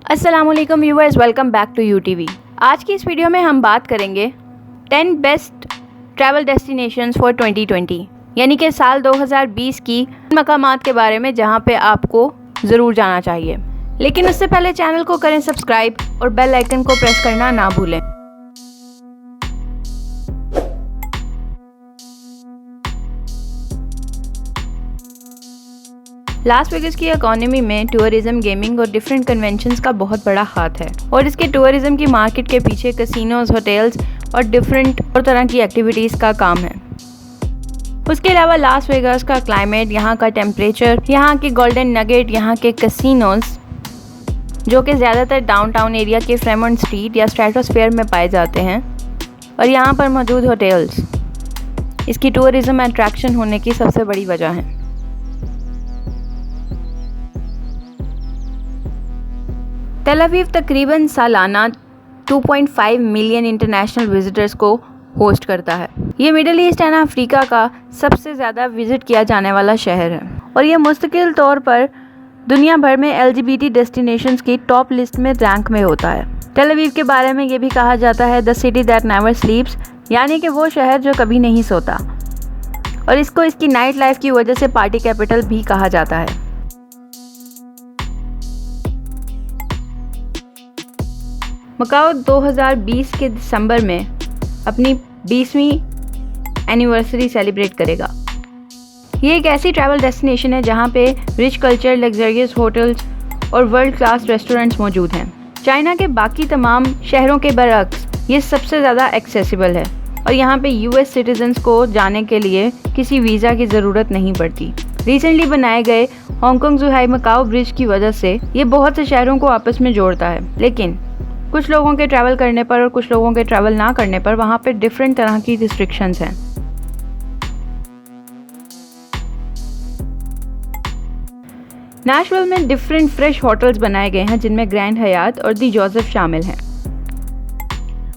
अस्सलामुअलैकुम viewers, welcome back to UTV. आज की इस वीडियो में हम बात करेंगे 10 बेस्ट ट्रैवल डेस्टिनेशंस फॉर 2020 यानी कि साल 2020 की मकामात के बारे में जहां पे आपको ज़रूर जाना चाहिए। लेकिन उससे पहले चैनल को करें सब्सक्राइब और बेल आइकन को प्रेस करना ना भूलें। लास वेगास की इकोनॉमी में टूरिज्म, गेमिंग और डिफरेंट कन्वेंशंस का बहुत बड़ा हाथ है और इसके टूरिज्म की मार्केट के पीछे कैसीनोज, होटल्स और डिफरेंट और तरह की एक्टिविटीज़ का काम है। उसके अलावा लास वेगास का क्लाइमेट, यहाँ का टेम्परेचर, यहाँ के गोल्डन नगेट, यहाँ के कैसीनोज जो कि ज़्यादातर डाउनटाउन एरिया के फ्रेमंट स्ट्रीट या स्ट्रेटोस्फेयर में पाए जाते हैं, और यहाँ पर मौजूद होटल्स इसकी टूरिज्म अट्रैक्शन होने की सबसे बड़ी वजह है। तेल अवीव तकरीबन सालाना 2.5 मिलियन इंटरनेशनल विजिटर्स को होस्ट करता है। ये मिडिल ईस्ट एंड अफ्रीका का सबसे ज़्यादा विजिट किया जाने वाला शहर है और ये मुस्तकिल तौर पर दुनिया भर में LGBT डेस्टिनेशंस की टॉप लिस्ट में रैंक में होता है। तेल अवीव के बारे में ये भी कहा जाता है द सिटी दैट नेवर स्लीप्स, यानी कि वो शहर जो कभी नहीं सोता, और इसको इसकी नाइट लाइफ की वजह से पार्टी कैपिटल भी कहा जाता है। मकाओ 2020 के दिसंबर में अपनी 20वीं एनिवर्सरी सेलिब्रेट करेगा। ये एक ऐसी ट्रैवल डेस्टिनेशन है जहाँ पे रिच कल्चर, लग्जरियस होटल्स और वर्ल्ड क्लास रेस्टोरेंट्स मौजूद हैं। चाइना के बाकी तमाम शहरों के बरअक्स ये सबसे ज़्यादा एक्सेसिबल है और यहाँ पे US सिटीजन्स को जाने के लिए किसी वीज़ा की ज़रूरत नहीं पड़ती। रिसेंटली बनाए गए हांगकांग ज़ुहाई मकाओ ब्रिज की वजह से ये बहुत से शहरों को आपस में जोड़ता है, लेकिन कुछ लोगों के ट्रैवल करने पर और कुछ लोगों के ट्रैवल ना करने पर वहाँ पे डिफरेंट तरह की रिस्ट्रिक्शंस हैं। नेशविल में डिफरेंट फ्रेश होटल्स बनाए गए हैं जिनमें ग्रैंड हयात और दी जोसेफ शामिल हैं।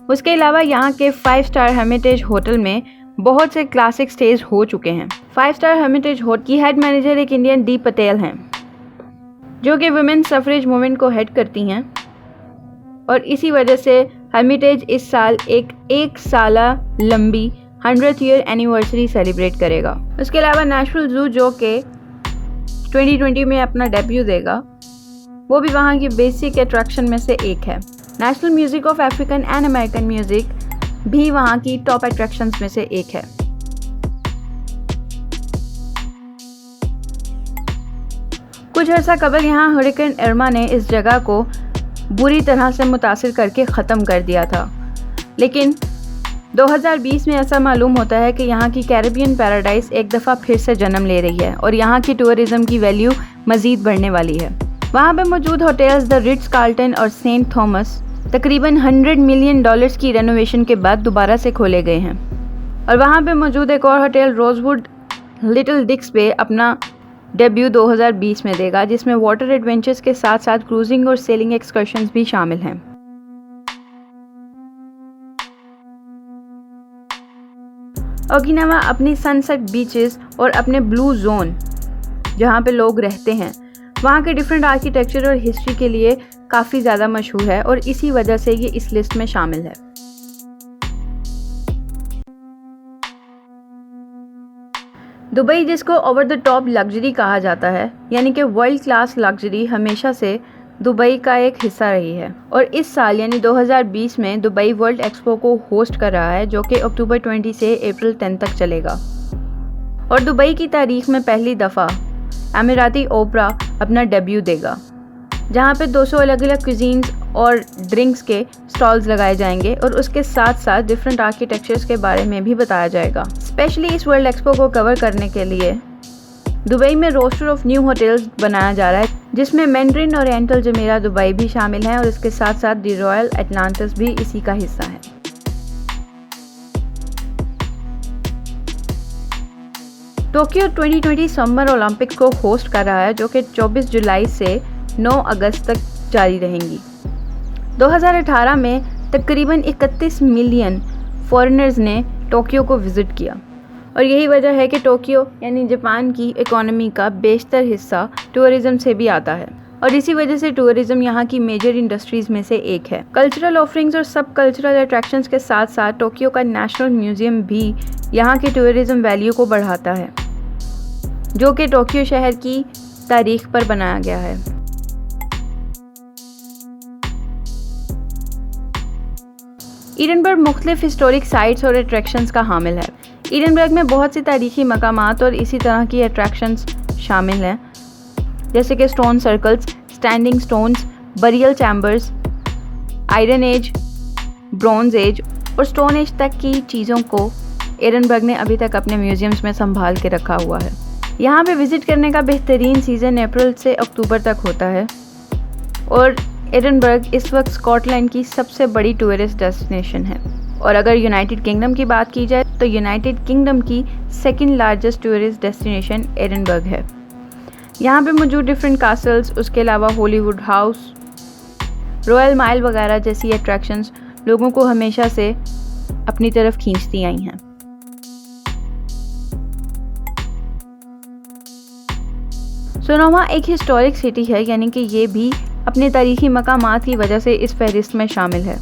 उसके अलावा यहाँ के 5 स्टार हेरिटेज होटल में बहुत से क्लासिक स्टेज हो चुके हैं। 5 स्टार हेरिटेज होटल की हेड मैनेजर एक इंडियन डी पटेल हैं जो कि वुमेन सफरेज मूवमेंट को हेड करती हैं, और इसी वजह से हेरिटेज इस साल एक साला लंबी 100th ईयर एनिवर्सरी सेलिब्रेट करेगा। उसके अलावा नेशनल ज़ू जो कि 2020 में अपना डेब्यू देगा, वो भी वहाँ की बेसिक अट्रैक्शन में से एक है। National music of African and American music भी वहाँ की टॉप अट्रैक्शंस में से एक है। कुछ अर्सा कबल यहाँ हरिकेन इरमा ने इस जगह को बुरी तरह से मुतासिर करके ख़त्म कर दिया था, लेकिन 2020 में ऐसा मालूम होता है कि यहाँ की कैरेबियन पैराडाइज एक दफ़ा फिर से जन्म ले रही है और यहाँ की टूरिज़्म की वैल्यू मज़ीद बढ़ने वाली है। वहाँ पे मौजूद होटल्स द रिट्स कार्ल्टन और सेंट थॉमस तकरीबन $100 मिलियन की रेनोवेशन के बाद दोबारा से खोले गए हैं, और वहाँ पे मौजूद एक और होटल रोजवुड लिटिल डिक्स पे अपना डेब्यू 2020 में देगा, जिसमें वाटर एडवेंचर्स के साथ साथ क्रूजिंग और सेलिंग एक्सकर्शंस भी शामिल हैं। ओकिनावा अपनी सनसेट बीचेस और अपने ब्लू जोन जहाँ पे लोग रहते हैं, वहाँ के डिफरेंट आर्किटेक्चर और हिस्ट्री के लिए काफ़ी ज़्यादा मशहूर है और इसी वजह से ये इस लिस्ट में शामिल है। दुबई, जिसको ओवर द टॉप लग्जरी कहा जाता है, यानी कि वर्ल्ड क्लास लग्जरी, हमेशा से दुबई का एक हिस्सा रही है और इस साल यानी 2020 में दुबई वर्ल्ड एक्सपो को होस्ट कर रहा है जो कि अक्टूबर 20 से अप्रैल 10 तक चलेगा। और दुबई की तारीख में पहली दफ़ा अमीराती ओपरा अपना डेब्यू देगा, जहाँ पे 200 अलग अलग क्यूजीन्स और ड्रिंक्स के स्टॉल्स लगाए जाएंगे और उसके साथ साथ डिफरेंट आर्किटेक्चर्स के बारे में भी बताया जाएगा। स्पेशली इस वर्ल्ड एक्सपो को कवर करने के लिए दुबई में रोस्टर ऑफ न्यू होटल्स बनाया जा रहा है, जिसमें मैंड्रिन ओरिएंटल जमेरा दुबई भी शामिल हैं और इसके साथ साथ दी रॉयल एटलांटिस भी इसी का हिस्सा है। टोक्यो 2020 समर ओलंपिक्स को होस्ट कर रहा है जो कि 24 जुलाई से 9 अगस्त तक जारी रहेंगी। 2018 में तकरीबन 31 मिलियन फॉरेनर्स ने टोक्यो को विज़िट किया और यही वजह है कि टोक्यो यानी जापान की इकोनॉमी का बेशतर हिस्सा टूरिज़्म से भी आता है। और इसी वजह से टूरिज्म यहाँ की मेजर इंडस्ट्रीज में से एक है। कल्चरल ऑफरिंग्स और सब कल्चरल अट्रैक्शंस के साथ साथ टोक्यो का नेशनल म्यूजियम भी यहाँ की टूरिज्म वैल्यू को बढ़ाता है, जो कि टोक्यो शहर की तारीख पर बनाया गया है। एडिनबर्ग मुख्तलिफ हिस्टोरिक साइट्स और अट्रैक्शंस का हामिल है। एडिनबर्ग में बहुत सी तारीखी मकामात और इसी तरह की अट्रैक्शंस शामिल हैं, जैसे कि stone circles, standing stones, burial chambers, iron age, bronze age और स्टोन एज तक की चीज़ों को एडिनबर्ग ने अभी तक अपने म्यूजियम्स में संभाल के रखा हुआ है। यहाँ पे विज़िट करने का बेहतरीन सीज़न अप्रैल से अक्टूबर तक होता है और एडिनबर्ग इस वक्त स्कॉटलैंड की सबसे बड़ी टूरिस्ट डेस्टिनेशन है। और अगर यूनाइटेड किंगडम की बात की जाए तो यूनाइटेड किंगडम की second largest tourist destination Edinburgh है। यहाँ पे मौजूद डिफरेंट कासल्स, उसके अलावा हॉलीवुड हाउस, रॉयल माइल वगैरह जैसी अट्रैक्शंस लोगों को हमेशा से अपनी तरफ खींचती आई हैं। सोनोमा एक हिस्टोरिक सिटी है, यानी कि ये भी अपने तारीखी मकामात की वजह से इस फहरिस्त में शामिल है।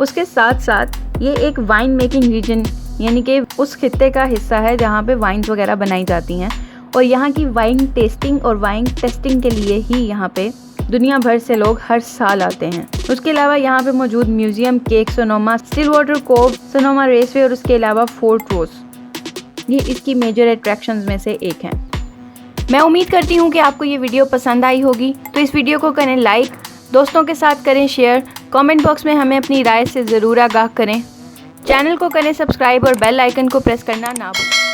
उसके साथ साथ ये एक वाइन मेकिंग रीजन यानी कि उस खित्ते का हिस्सा है जहाँ पे वाइन्स वगैरह बनाई जाती हैं और यहाँ की वाइन टेस्टिंग और वाइन टेस्टिंग के लिए ही यहाँ पे दुनिया भर से लोग हर साल आते हैं। उसके अलावा यहाँ पे मौजूद म्यूजियम, केक Sonoma, Stillwater Cove, Sonoma Raceway और उसके अलावा फोर्ट रोज, ये इसकी मेजर अट्रैक्शंस में से एक हैं। मैं उम्मीद करती हूँ कि आपको ये वीडियो पसंद आई होगी, तो इस वीडियो को करें लाइक, दोस्तों के साथ करें शेयर, कमेंट बॉक्स में हमें अपनी राय से ज़रूर आगाह करें, चैनल को करें सब्सक्राइब और बेल आइकन को प्रेस करना ना भूलें।